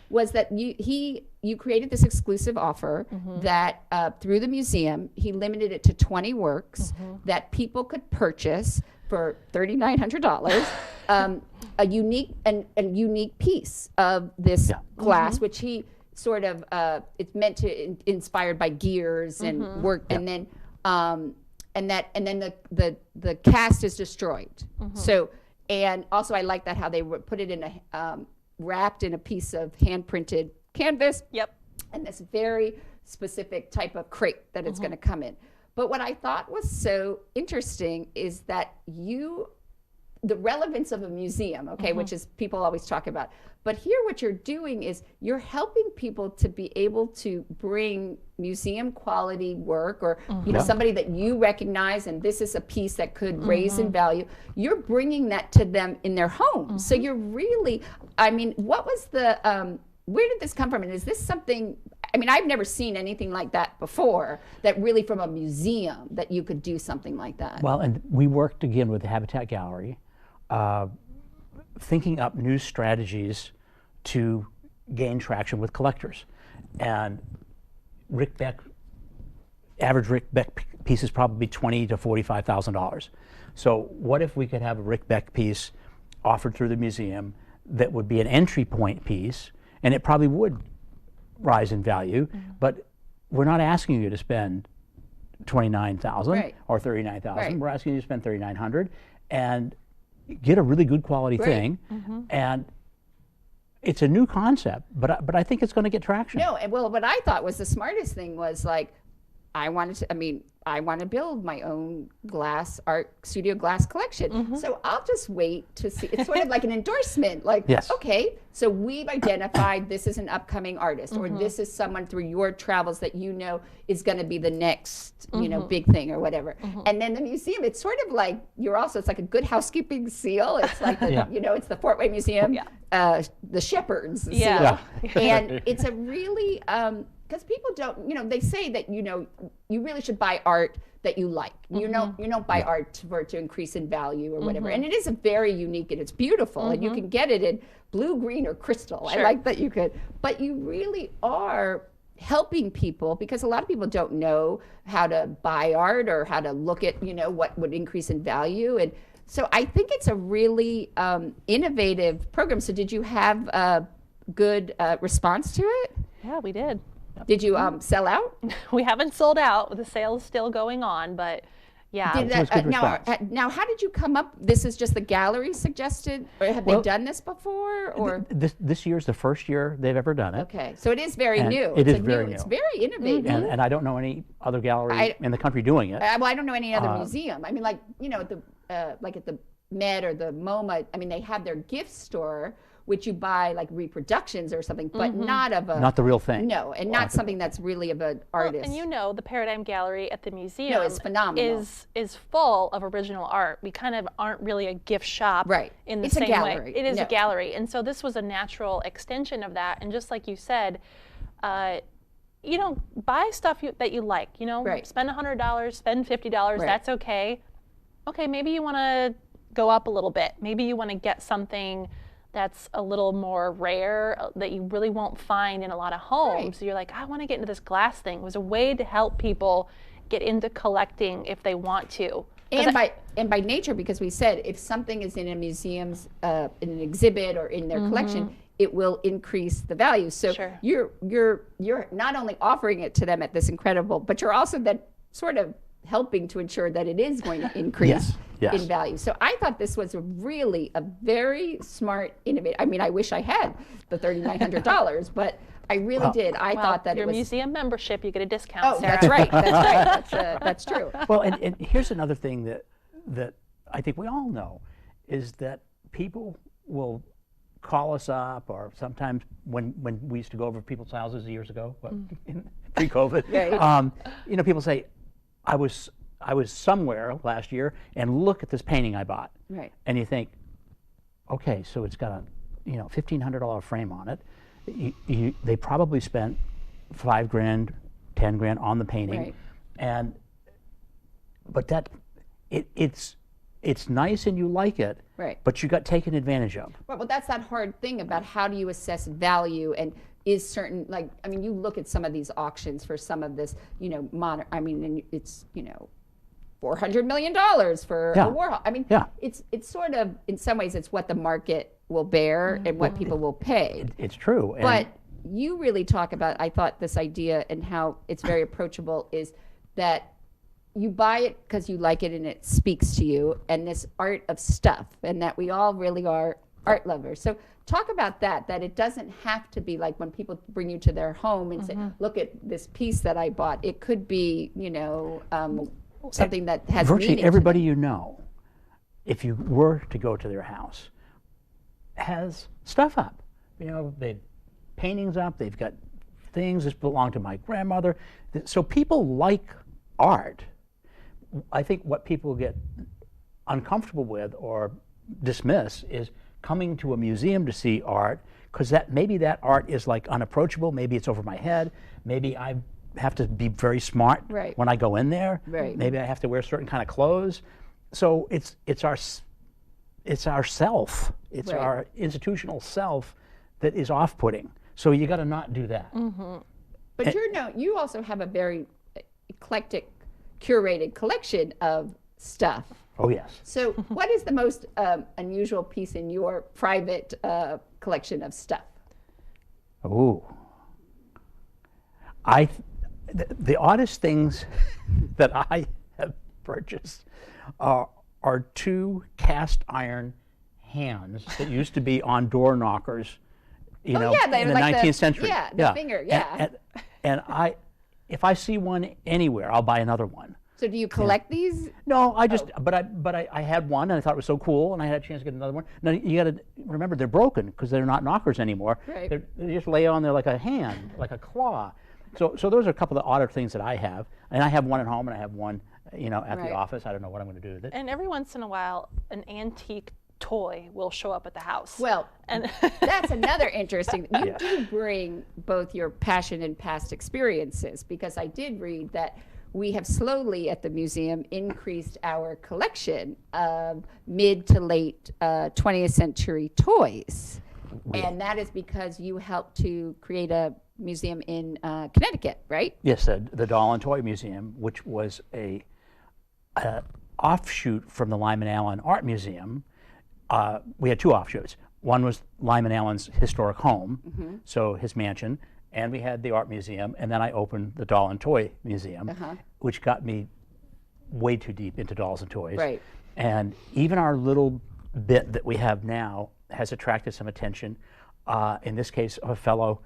was that you created this exclusive offer that through the museum, he limited it to 20 works that people could purchase for $3,900, a unique piece of this glass, which he sort of it's meant to inspired by gears and work, and then the cast is destroyed. So, and also I like that how they put it in a wrapped in a piece of hand printed canvas. And this very specific type of crate that it's going to come in. But what I thought was so interesting is that the relevance of a museum, which is people always talk about. But here what you're doing is you're helping people to be able to bring museum quality work or somebody that you recognize, and this is a piece that could raise in value. You're bringing that to them in their home. So you're really, what was where did this come from? And is this something, I've never seen anything like that before, that really from a museum that you could do something like that. Well, and we worked again with the Habitat Gallery, thinking up new strategies to gain traction with collectors. And average Rick Beck piece is probably $20,000 to $45,000. So what if we could have a Rick Beck piece offered through the museum that would be an entry point piece, and it probably would rise in value, but we're not asking you to spend $29,000 or $39,000. We're asking you to spend $3,900, and get a really good quality Right. thing, and it's a new concept, but I think it's going to get traction. No, and well, what I thought was the smartest thing was like, I want to build my own art studio glass collection. So I'll just wait to see. It's sort of like an endorsement. Like, Yes. okay, so we've identified this is an upcoming artist, or this is someone through your travels that you know is going to be the next, big thing or whatever. And then the museum, it's sort of like it's like a good housekeeping seal. It's like the, it's the Fort Wayne Museum, the Shepard's seal, and it's a really. Because people don't, they say that, you really should buy art that you like. You don't buy art for it to increase in value or whatever. And it is a very unique and it's beautiful. And you can get it in blue, green, or crystal. Sure. I like that you could. But you really are helping people because a lot of people don't know how to buy art or how to look at, what would increase in value. And so I think it's a really innovative program. So did you have a good response to it? Yeah, we did. Did you sell out? We haven't sold out. The sale's still going on, but yeah. Now, how did you come up? This is just the gallery suggested, or have they done this before? Or This year's the first year they've ever done it. Okay, so it is very And new. it is very new. It's very innovative. And I don't know any other gallery in the country doing it. Well, I don't know any other museum. I mean, like at the Met or the MoMA. I mean, they have their gift store, which you buy like reproductions or something, but not the real thing. No, and not something that's really of an artist. And the Paradigm Gallery at the museum is phenomenal. Is full of original art. We kind of aren't really a gift shop in the It's same a gallery. way. It is a gallery. And so this was a natural extension of that. And just like you said, buy stuff that you like. Spend $100, spend $50, that's okay. Okay, maybe you want to go up a little bit. Maybe you want to get something that's a little more rare that you really won't find in a lot of homes. So you're like, I want to get into this glass thing. It was a way to help people get into collecting if they want to. And by nature, because we said if something is in a museum's in an exhibit or in their collection, it will increase the value. So you're not only offering it to them at this incredible, but you're also then sort of helping to ensure that it is going to increase in value. So I thought this was really a very smart, innovative. I mean, I wish I had the $3,900, but I really did. I thought that your it was museum membership, you get a discount. Oh, Sarah. that's right. That's right. That's true. Well, and here's another thing that I think we all know is that people will call us up, or sometimes when we used to go over people's houses years ago, pre-COVID, people say, I was somewhere last year and look at this painting I bought. Right. And you think, okay, so it's got a $1,500 frame on it. They probably spent $5,000, $10,000 on the painting, but it's nice and you like it, but you got taken advantage of. Right, well, that's that hard thing about how do you assess value and is certain, like, I mean, you look at some of these auctions for some of this, modern, I mean, and it's, $400 million for a Warhol. I mean, it's sort of, in some ways, it's what the market will bear and what people will pay. It's true. But you really talk about, I thought, this idea and how it's very approachable is that you buy it because you like it and it speaks to you, and this art of stuff, and that we all really are art lovers. So talk about that it doesn't have to be like when people bring you to their home and say, look at this piece that I bought. It could be, something that has virtually meaning everybody to them. if you were to go to their house, has stuff up. They've paintings up, they've got things that belong to my grandmother. So people like art. I think what people get uncomfortable with or dismiss is coming to a museum to see art, because maybe that art is like unapproachable, maybe it's over my head, maybe I have to be very smart when I go in there, maybe I have to wear certain kind of clothes. So it's our self, it's our institutional self that is off-putting. So you got to not do that. But you also have a very eclectic, curated collection of stuff. Oh, yes. So what is the most unusual piece in your private collection of stuff? Oh. The oddest things that I have purchased are are 2 cast iron hands that used to be on door knockers, you know, yeah, they in were the like 19th century. the finger, yeah. And if I see one anywhere, I'll buy another one. So do you collect these? No, I just, but I had one and I thought it was so cool, and I had a chance to get another one. Now you got to remember they're broken because they're not knockers anymore. Right. They just lay on there like a hand, like a claw. So those are a couple of odder things that I have, and I have one at home and I have one, you know, at Right. the office. I don't know what I'm going to do with it. And every once in a while, an antique toy will show up at the house. Well, and that's another interesting. You do bring both your passion and past experiences, because I did read that we have slowly at the museum increased our collection of mid to late 20th century toys. And that is because you helped to create a museum in Connecticut, right? Yes, the Doll and Toy Museum, which was a offshoot from the Lyman Allen Art Museum. We had 2 offshoots. One was Lyman Allen's historic home, so his mansion, and we had the art museum, and then I opened the Doll and Toy Museum, which got me way too deep into dolls and toys. Right. And even our little bit that we have now has attracted some attention. In this case, of a fellow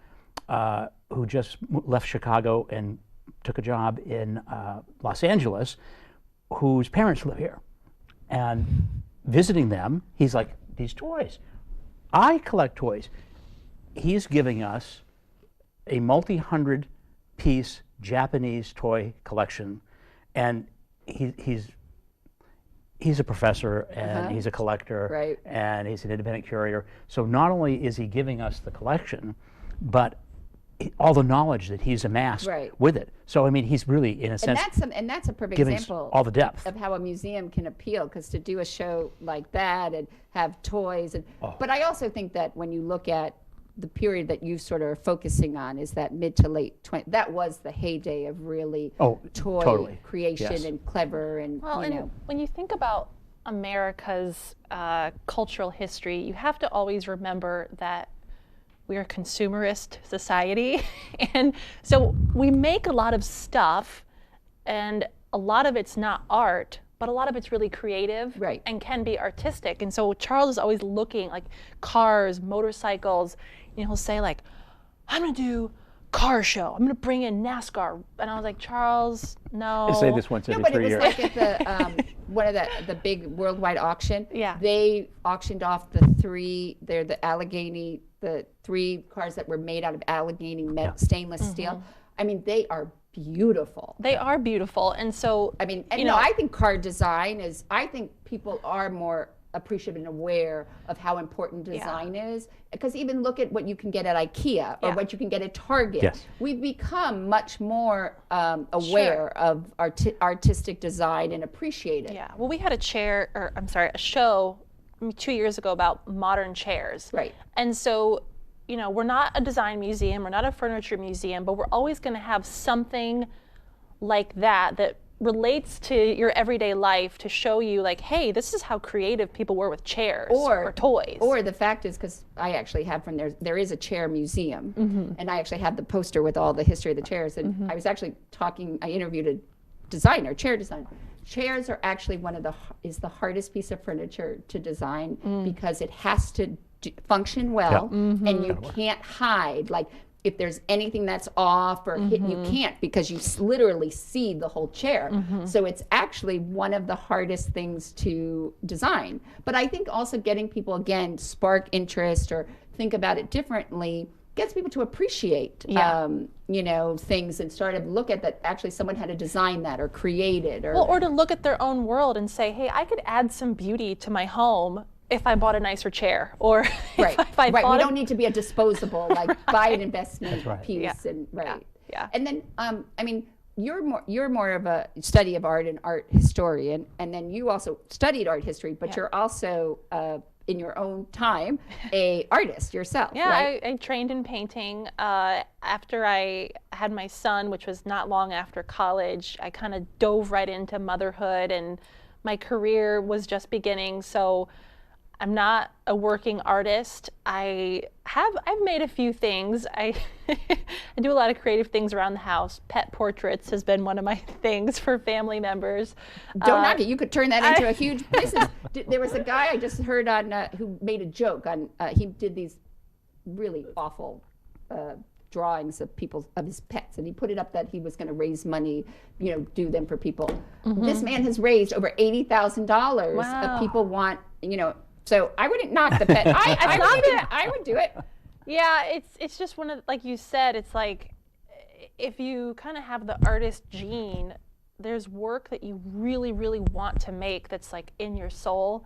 who just left Chicago and took a job in Los Angeles, whose parents live here. And visiting them, he's like, these toys. I collect toys. He's giving us a multi-hundred piece Japanese toy collection, and he's a professor, and he's a collector, Right. and he's an independent curator. So not only is he giving us the collection, but all the knowledge that he's amassed Right. with it. So I mean, he's really, in a sense, And that's a perfect giving us example all the depth. of how a museum can appeal, because to do a show like that and have toys, and but I also think that when you look at the period that you sort of are focusing on is that mid to late 20s. That was the heyday of really toy totally. creation Yes. and clever and, well, you and know. when you think about America's cultural history, you have to always remember that we're a consumerist society. And so we make a lot of stuff, and a lot of it's not art, but a lot of it's really creative Right. and can be artistic. And so Charles is always looking like cars, motorcycles, you know, he'll say like, I'm gonna do car show. I'm gonna bring in NASCAR. And I was like, Charles, no. I say this once No, every but it 3 was years. like at the one of the big worldwide auction. Yeah. They auctioned off the 3 cars that were made out of Allegheny stainless steel. I mean, they are beautiful. They are beautiful. And so, I mean, and you no, know, I think car design is, I think people are more appreciative and aware of how important design is. Because even look at what you can get at IKEA or what you can get at Target. Yes. We've become much more aware of artistic design and appreciate it. yeah. Well, we had a show 2 years ago about modern chairs. Right. And so, you know, we're not a design museum, we're not a furniture museum, but we're always going to have something like that relates to your everyday life to show you like, hey, this is how creative people were with chairs or toys. Or the fact is, because I actually have from there is a chair museum, and I actually have the poster with all the history of the chairs. And I was actually I interviewed a designer, chair designer. Chairs are actually is the hardest piece of furniture to design because it has to function well, and you can't hide. Like, if there's anything that's off or hit, you can't, because you literally see the whole chair. So it's actually one of the hardest things to design. But I think also getting people, again, spark interest or think about it differently, gets people to appreciate, you know, things and start to look at that actually someone had to design that or create it. Or to look at their own world and say, hey, I could add some beauty to my home if I bought a nicer chair, or if I bought We don't need to be a disposable, like buy an investment piece, and And then, I mean, you're more of a study of art and art historian, and then you also studied art history, but you're also in your own time a artist yourself. Yeah, right? I trained in painting after I had my son, which was not long after college. I kind of dove right into motherhood, and my career was just beginning, so I'm not a working artist. I've made a few things. I do a lot of creative things around the house. Pet portraits has been one of my things for family members. Don't knock it. You could turn that into a huge business. There was a guy I just heard on who made a joke on. He did these really awful drawings of his pets, and he put it up that he was going to raise money, do them for people. This man has raised over $80,000 of people want, So I wouldn't knock the pet. I would do it. Yeah, it's just one of, like you said, it's like if you kind of have the artist gene, there's work that you really, really want to make that's like in your soul.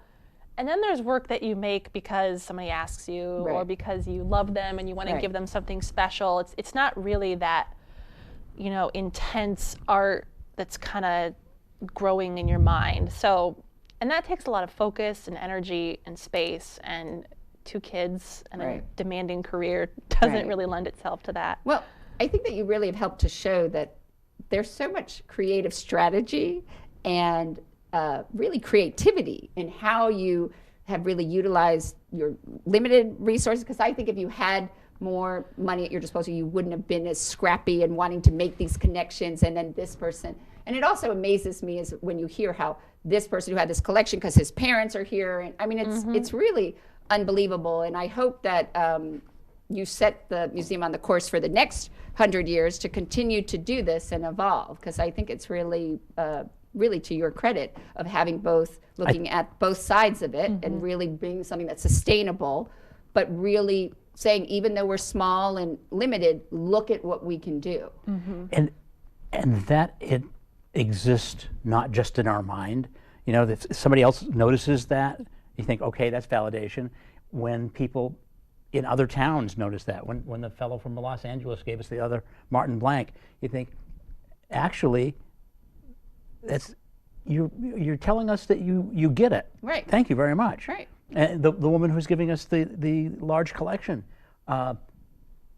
And then there's work that you make because somebody asks you or because you love them and you want to give them something special. It's not really that, intense art that's kind of growing in your mind. So, and that takes a lot of focus and energy and space, and 2 kids and a demanding career doesn't really lend itself to that. Well, I think that you really have helped to show that there's so much creative strategy and really creativity in how you have really utilized your limited resources. Because I think if you had more money at your disposal, you wouldn't have been as scrappy and wanting to make these connections. And then this person, and it also amazes me is when you hear how this person who had this collection because his parents are here, and I mean it's really unbelievable. And I hope that you set the museum on the course for the next 100 years to continue to do this and evolve, because I think it's really to your credit of having looking at both sides of it and really being something that's sustainable, but really saying, even though we're small and limited, look at what we can do. And that it exists not just in our mind. If somebody else notices that, you think, okay, that's validation. When people in other towns notice that, when the fellow from Los Angeles gave us the other Martin Blanc, you think, actually, you're telling us that you get it. Right. Thank you very much. Right. And the woman who's giving us the large collection,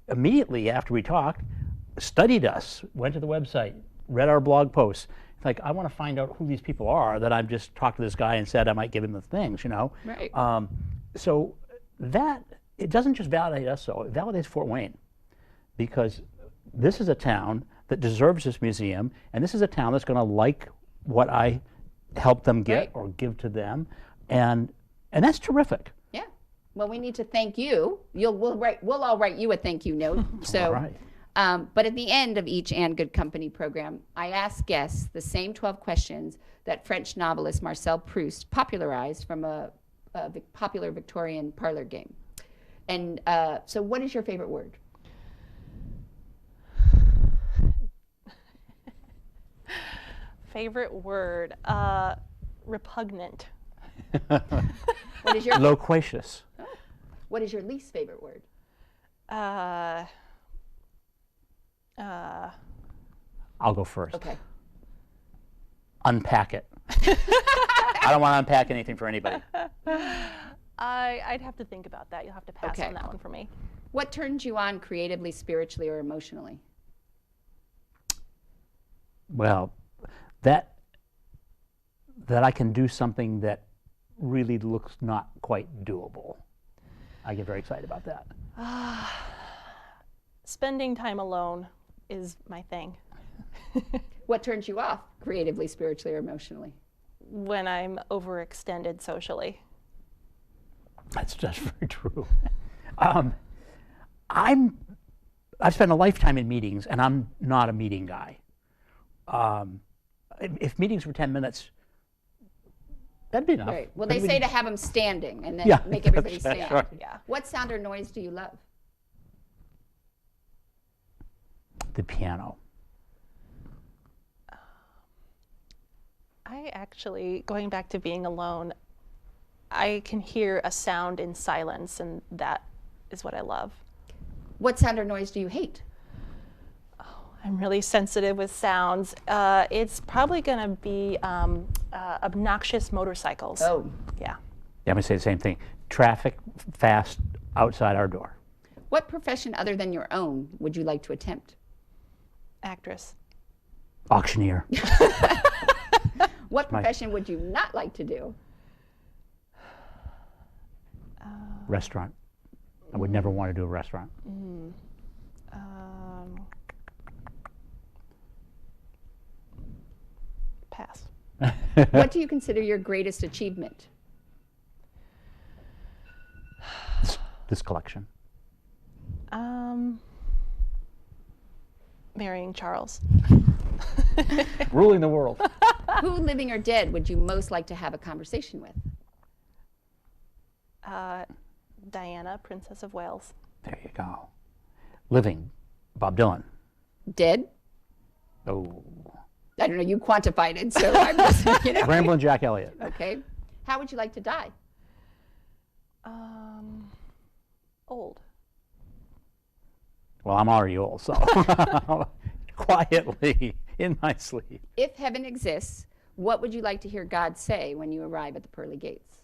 immediately after we talked, studied us, went to the website, read our blog posts. It's like, I want to find out who these people are that I've just talked to this guy and said I might give him the things, Right. So that, it doesn't just validate us, though, it validates Fort Wayne, because this is a town that deserves this museum, and this is a town that's going to like what I help them get or give to them, and that's terrific. Yeah. Well, we need to thank you. We'll all write you a thank you note. So, but at the end of each And Good Company program, I ask guests the same 12 questions that French novelist Marcel Proust popularized from a popular Victorian parlor game. And so, what is your favorite word? Favorite word, repugnant. What is your loquacious? What is your least favorite word? I'll go first. Okay. Unpack it. I don't want to unpack anything for anybody. I'd have to think about that. You'll have to pass on that one for me. What turns you on creatively, spiritually, or emotionally? Well, that I can do something that really looks not quite doable. I get very excited about that. Spending time alone is my thing. What turns you off creatively, spiritually, or emotionally? When I'm overextended socially. That's just very true. I've spent a lifetime in meetings, and I'm not a meeting guy. If meetings were 10 minutes, that'd be enough. Right. Well, they say to have them standing and then make everybody stand. Right. Yeah. What sound or noise do you love? The piano. I actually, going back to being alone, I can hear a sound in silence, and that is what I love. What sound or noise do you hate? I'm really sensitive with sounds. It's probably going to be obnoxious motorcycles. Oh. Yeah. Yeah, I'm going to say the same thing. Traffic fast outside our door. What profession other than your own would you like to attempt? Actress. Auctioneer. What profession would you not like to do? Restaurant. I would never want to do a restaurant. Pass. What do you consider your greatest achievement? This collection. Marrying Charles. Ruling the world. Who, living or dead, would you most like to have a conversation with? Diana, Princess of Wales. There you go. Living, Bob Dylan. Dead? Oh. I don't know, you quantified it, so I'm just, you know. Ramblin' Jack Elliott. Okay. How would you like to die? Old. Well, I'm already old, so quietly in my sleep. If heaven exists, what would you like to hear God say when you arrive at the pearly gates?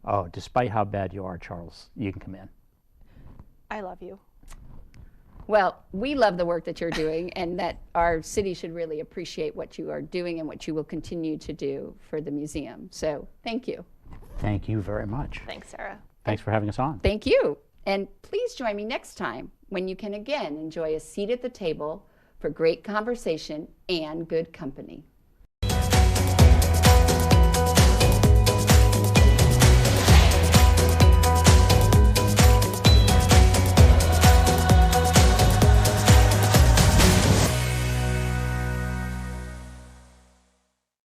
Oh, despite how bad you are, Charles, you can come in. I love you. Well, we love the work that you're doing, and that our city should really appreciate what you are doing and what you will continue to do for the museum. So thank you. Thank you very much. Thanks, Sarah. Thanks for having us on. Thank you. And please join me next time when you can again enjoy a seat at the table for great conversation and good company.